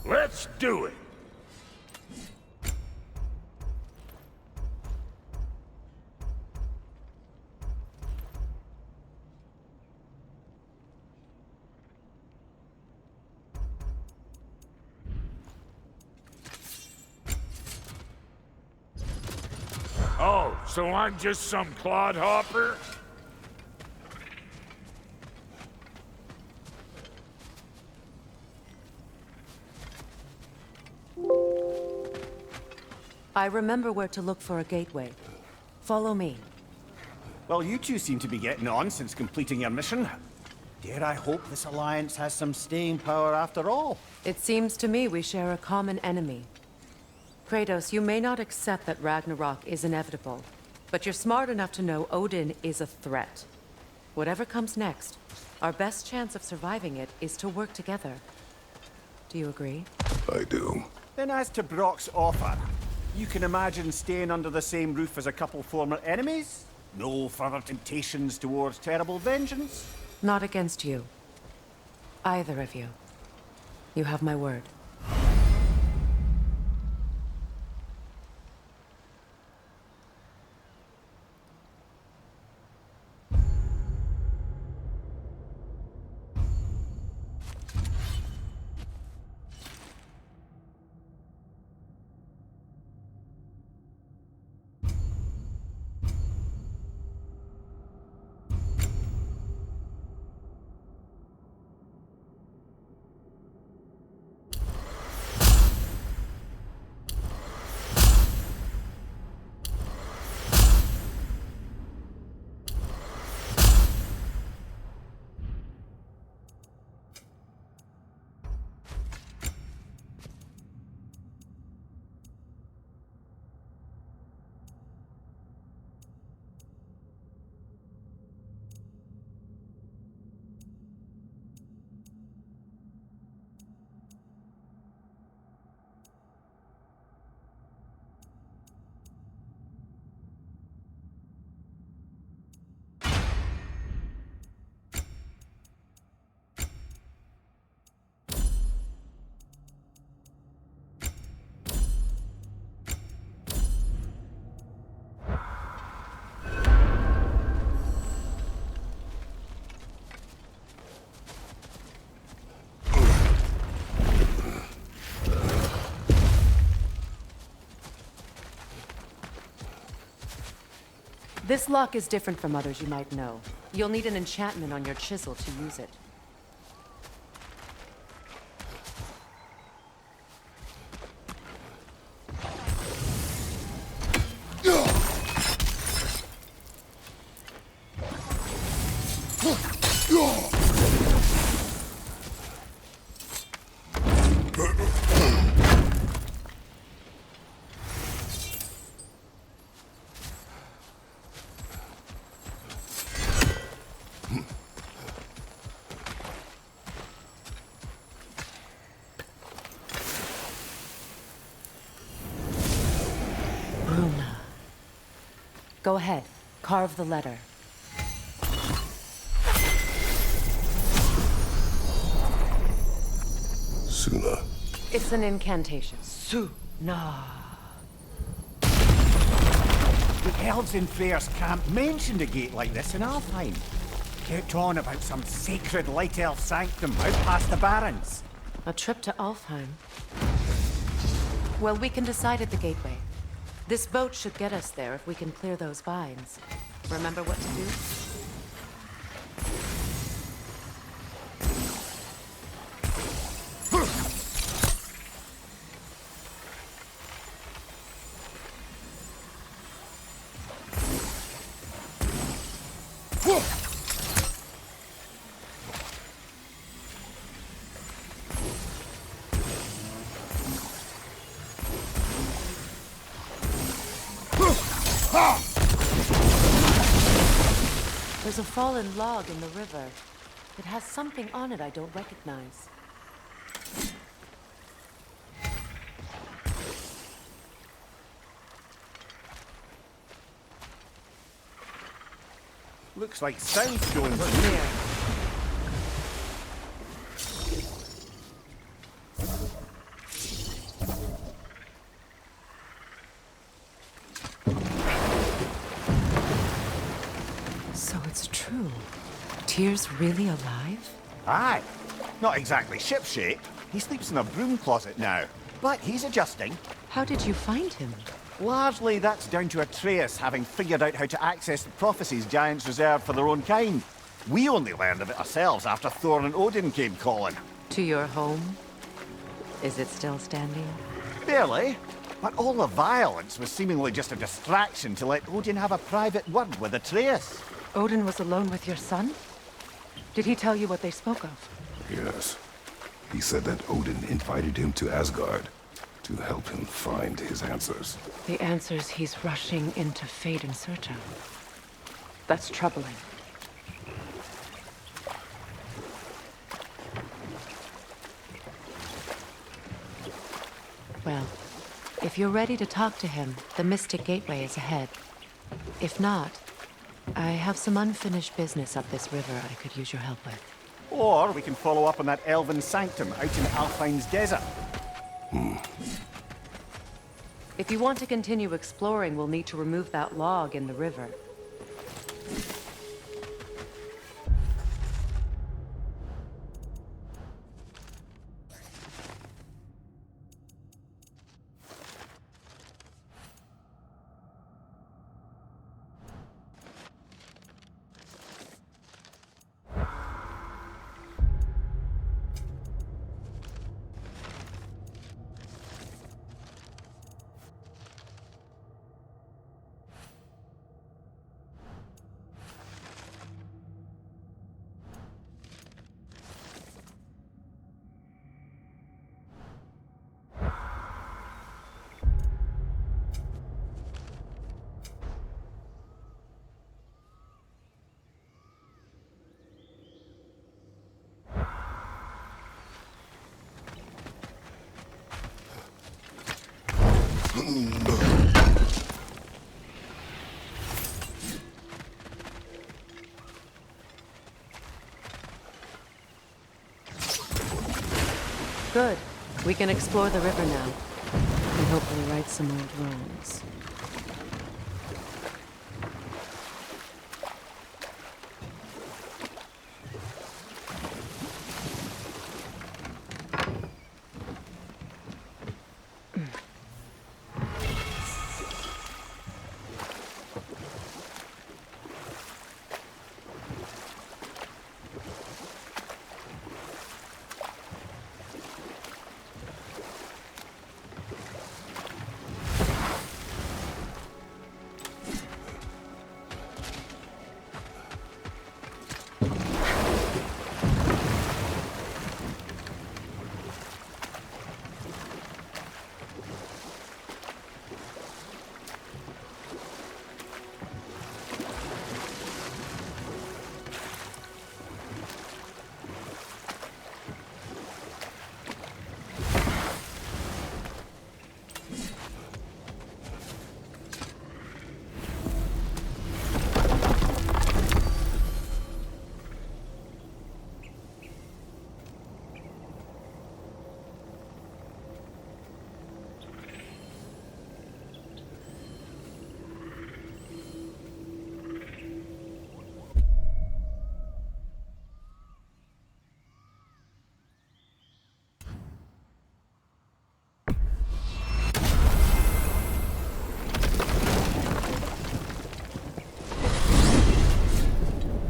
Let's do it! Oh, so I'm just some clodhopper? I remember where to look for a gateway. Follow me. Well, you two seem to be getting on since completing your mission. Dare I hope this alliance has some staying power after all? It seems to me we share a common enemy. Kratos, you may not accept that Ragnarok is inevitable, but you're smart enough to know Odin is a threat. Whatever comes next, our best chance of surviving it is to work together. Do you agree? I do. Then as to Brock's offer, you can imagine staying under the same roof as a couple former enemies? No further temptations towards terrible vengeance? Not against you. Either of you. You have my word. This lock is different from others you might know. You'll need an enchantment on your chisel to use it. Go ahead. Carve the letter. Suna. It's an incantation. Suna. The elves in Freyr's camp mentioned a gate like this in Alfheim. Kept on about some sacred light elf sanctum out past the barrens. A trip to Alfheim. Well, we can decide at the gateway. This boat should get us there if we can clear those vines. Remember what to do? There's a fallen log in the river. It has something on it I don't recognize. Looks like sound's going Look through. there. So it's true. Tyr's really alive? Aye. Not exactly shipshape. He sleeps in a broom closet now. But he's adjusting. How did you find him? Largely, that's down to Atreus having figured out how to access the prophecies giants reserved for their own kind. We only learned of it ourselves after Thor and Odin came calling. To your home? Is it still standing? Barely. But all the violence was seemingly just a distraction to let Odin have a private word with Atreus. Odin was alone with your son? Did he tell you what they spoke of? Yes. He said that Odin invited him to Asgard to help him find his answers. The answers he's rushing into fate in search of. That's troubling. Well, if you're ready to talk to him, the Mystic Gateway is ahead. If not, I have some unfinished business up this river I could use your help with. Or we can follow up on that elven sanctum out in Alfine's desert. If you want to continue exploring, we'll need to remove that log in the river. Good. We can explore the river now. And hopefully right some old wrongs.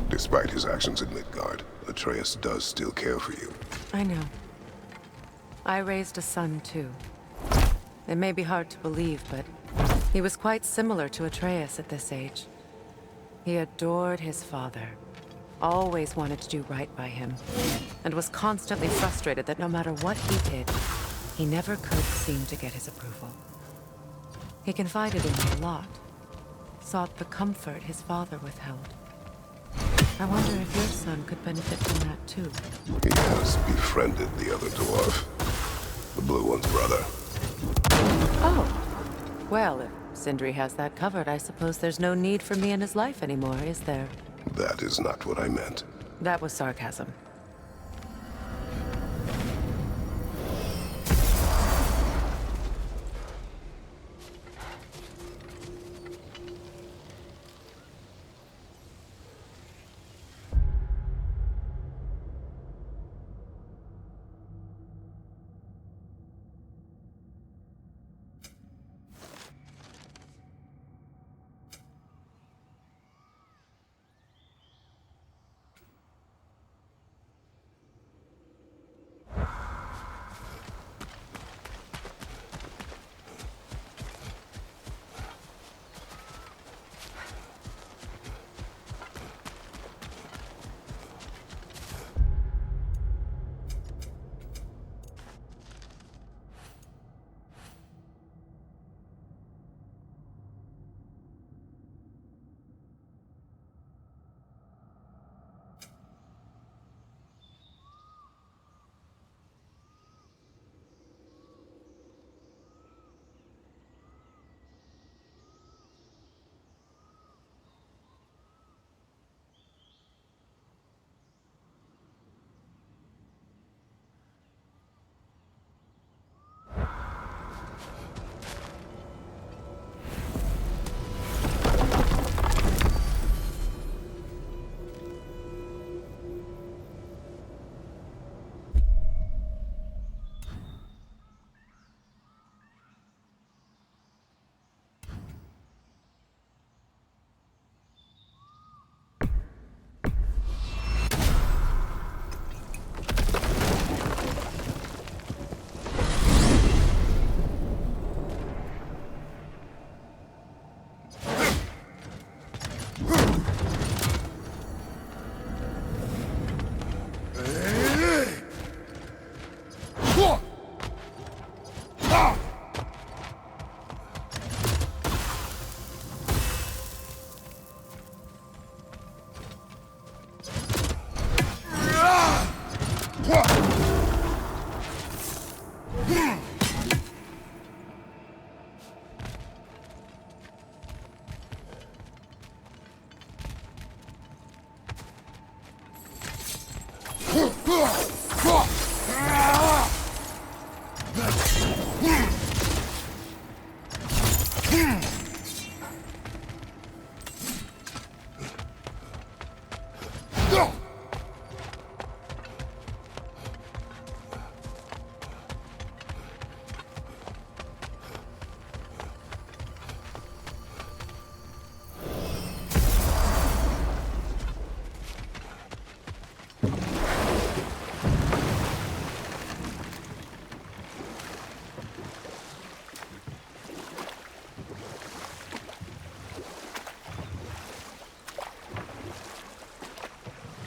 Despite his actions in Midgard, Atreus does still care for you. I know. I raised a son, too. It may be hard to believe, but he was quite similar to Atreus at this age. He adored his father, always wanted to do right by him, and was constantly frustrated that no matter what he did, he never could seem to get his approval. He confided in me a lot, sought the comfort his father withheld. I wonder if your son could benefit from that, too. He has befriended the other dwarf. The blue one's brother. Oh. Well, if Sindri has that covered, I suppose there's no need for me in his life anymore, is there? That is not what I meant. That was sarcasm.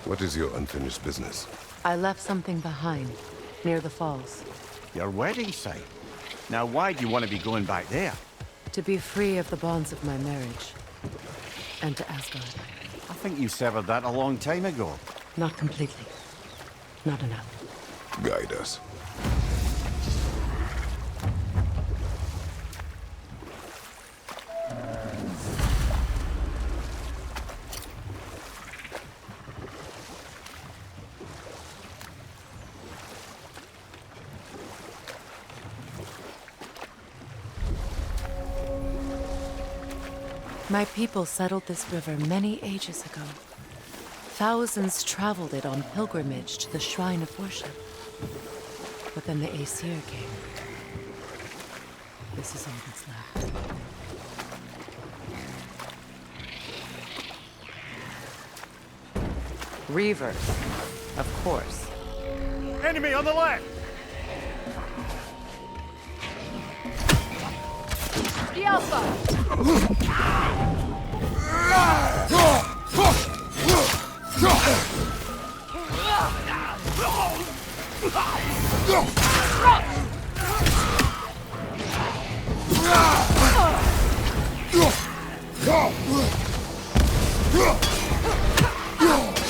What is your unfinished business? I left something behind, near the falls. Your wedding site. Now why do you want to be going back there? To be free of the bonds of my marriage. And to Asgard. I think you severed that a long time ago. Not completely. Not enough. Guide us. My people settled this river many ages ago. Thousands traveled it on pilgrimage to the shrine of worship. But then the Aesir came. This is all that's left. Reavers, of course. Enemy on the left! The Alpha!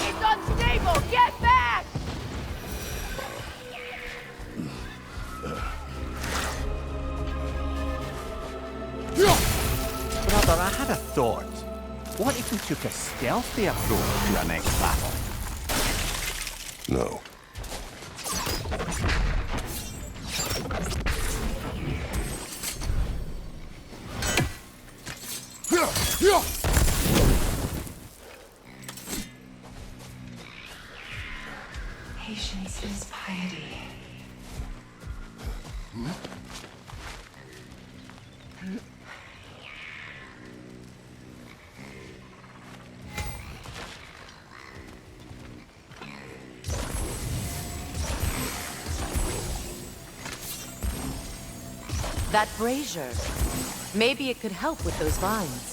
It's unstable! Get back! Brother, I had a thought. What if we took a stealthy approach to our next battle? No. Patience is piety. That brazier. Maybe it could help with those vines.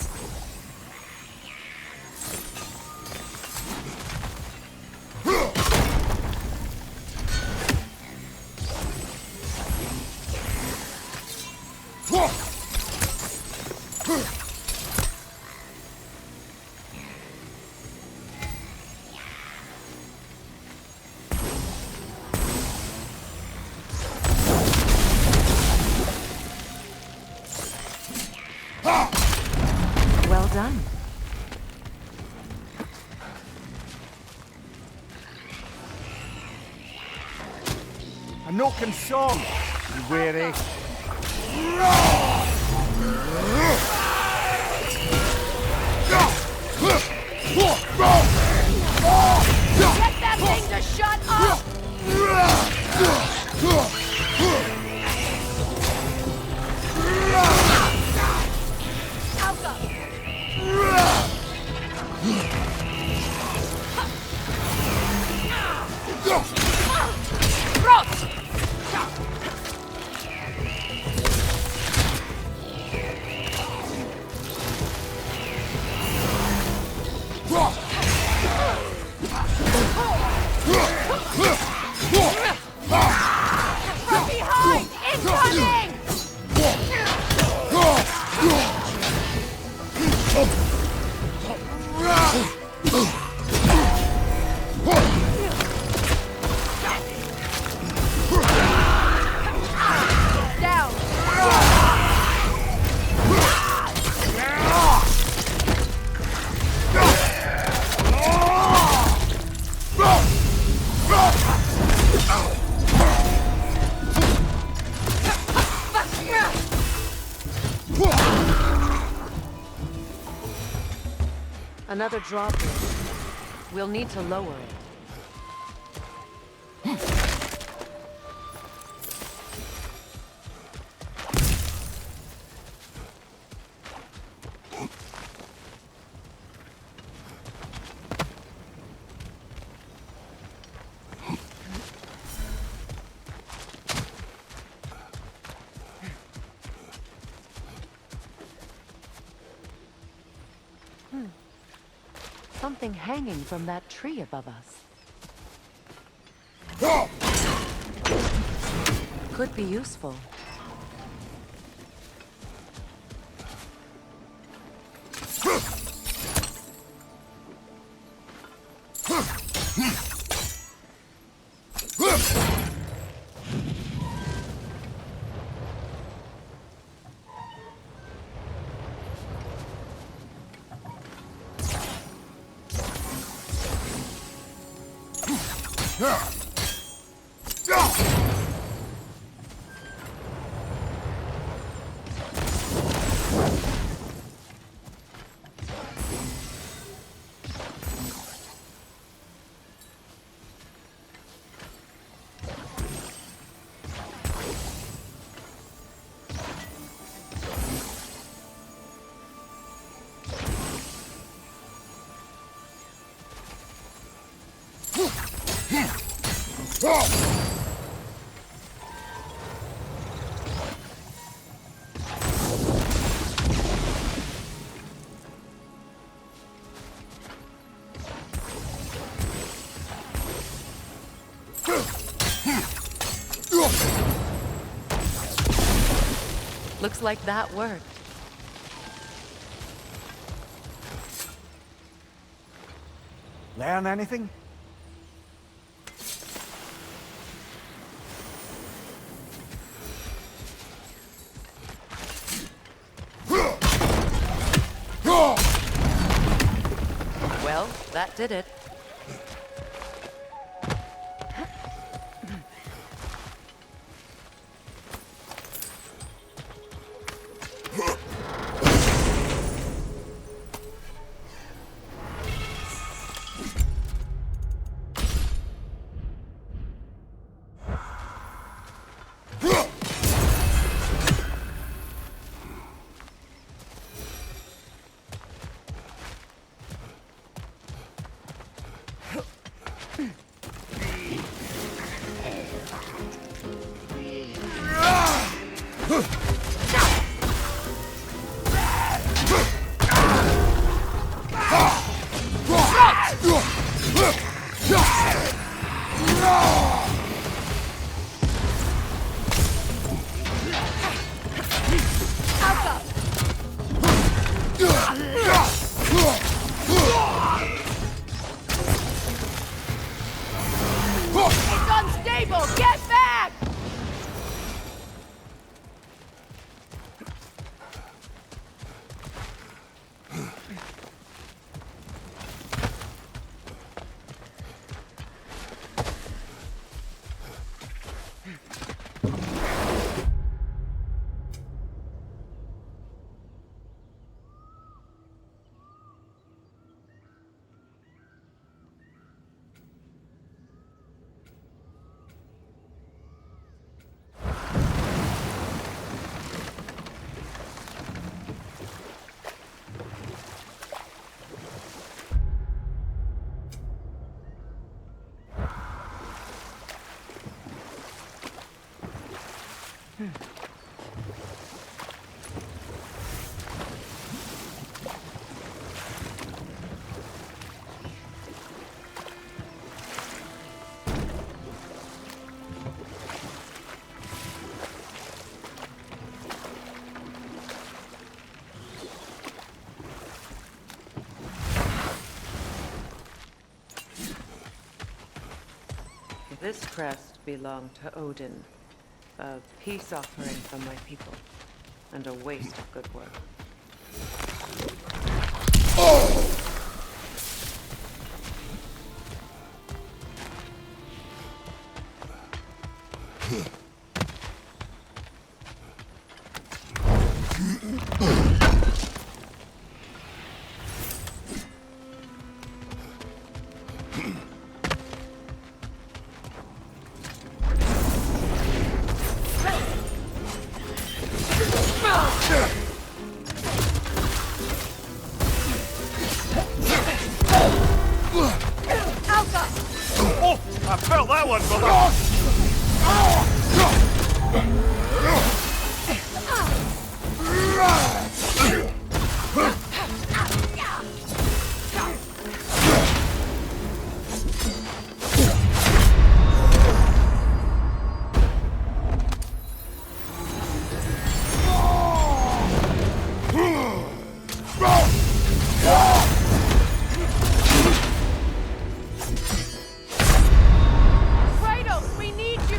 Well done. A Noken song! You weary? Get that thing to shut up! From behind! Incoming! Down! Another drawbridge. We'll need to lower it. something hanging from that tree above us. Could be useful. Looks like that worked. Learn anything? Well, that did it. It's unstable! Get back! This crest belonged to Odin, a peace offering from my people, and a waste of good work. Oh, I felt that one, brother! Kratos, we need you!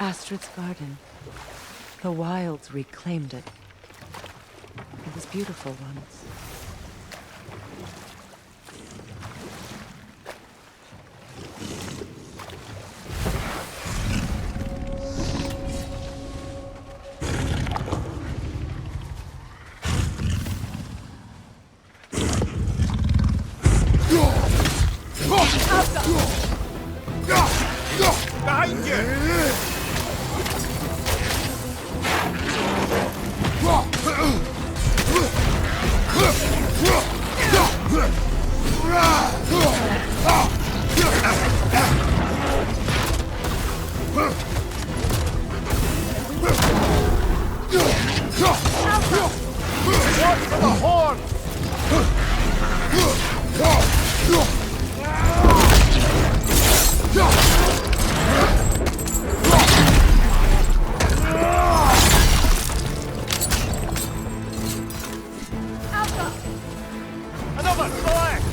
Astrid's garden. The wilds reclaimed it. It was beautiful once. Behind you! Watch for the horn! Another select!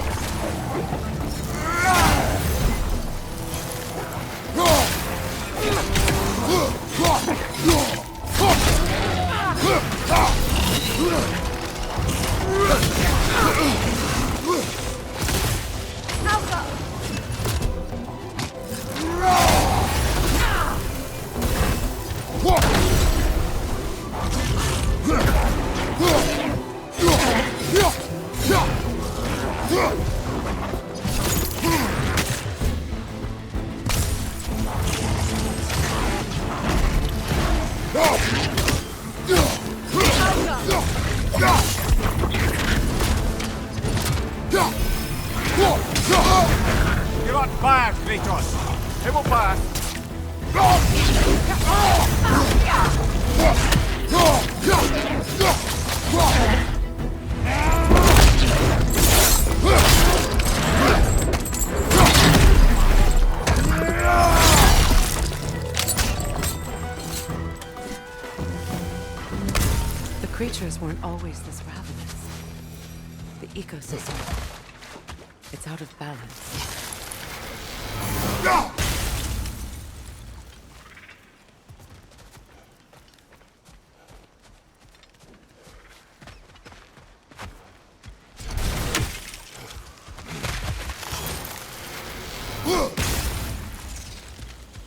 You're not bad, Kratos. It will pass. The creatures weren't always this ravenous. The ecosystem. It's out of balance.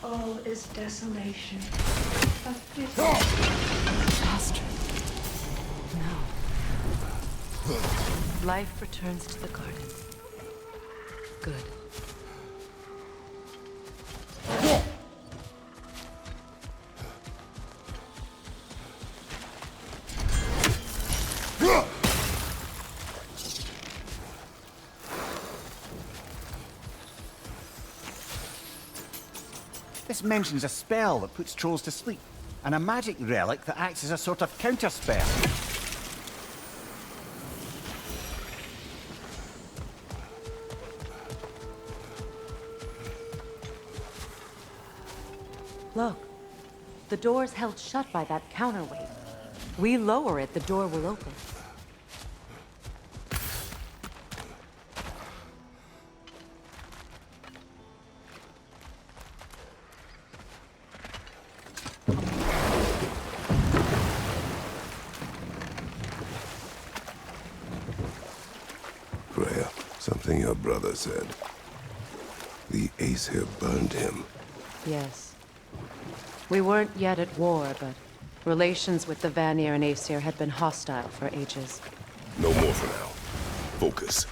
All is desolation. A pity. Astrid. No. Life returns to the garden. Good. This mentions a spell that puts trolls to sleep, and a magic relic that acts as a sort of counter spell. Look. The door's held shut by that counterweight. We lower it, the door will open. Freya, something your brother said. The Aesir burned him. Yes. We weren't yet at war, but relations with the Vanir and Aesir had been hostile for ages. No more for now. Focus.